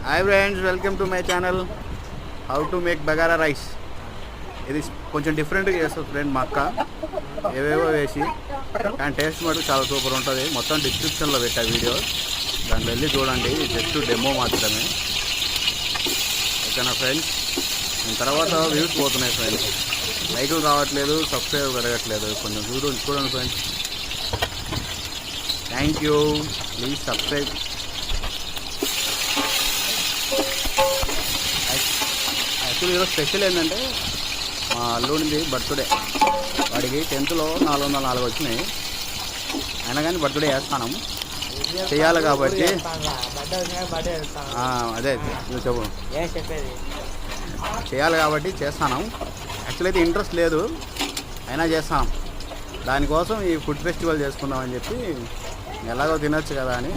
Hi friends, welcome to my channel how to make bagara rice. ఇది కొంచెం డిఫరెంట్గా చేస్తుంది ఫ్రెండ్. మా అక్క ఏవేవో వేసి, కానీ టేస్ట్ మటుకు చాలా సూపర్ ఉంటుంది. మొత్తం డిస్క్రిప్షన్లో పెట్టా వీడియో, దాంట్లో వెళ్ళి చూడండి. జస్ట్ డెమో మాత్రమే, ఓకేనా ఫ్రెండ్స్. దీని తర్వాత వ్యూస్ పోతున్నాయి ఫ్రెండ్స్, లైకులు రావట్లేదు, సబ్స్క్రైబ్ పెరగట్లేదు. కొంచెం చూడండి friends. Thank you, please subscribe. Actually ఈరోజు స్పెషల్ ఏంటంటే, మా అల్లుడిది బర్త్డే. వాడికి 10th 404 వచ్చినాయి. అయినా కానీ బర్త్డే చేస్తాను, చేయాలి కాబట్టి. అదే నువ్వు చెప్పు, చేయాలి కాబట్టి చేస్తాను. యాక్చువల్లీ అయితే ఇంట్రెస్ట్ లేదు, అయినా చేస్తాను. దానికోసం ఈ ఫుడ్ ఫెస్టివల్ చేసుకుందామని చెప్పి, ఎలాగో తినొచ్చు కదా అని.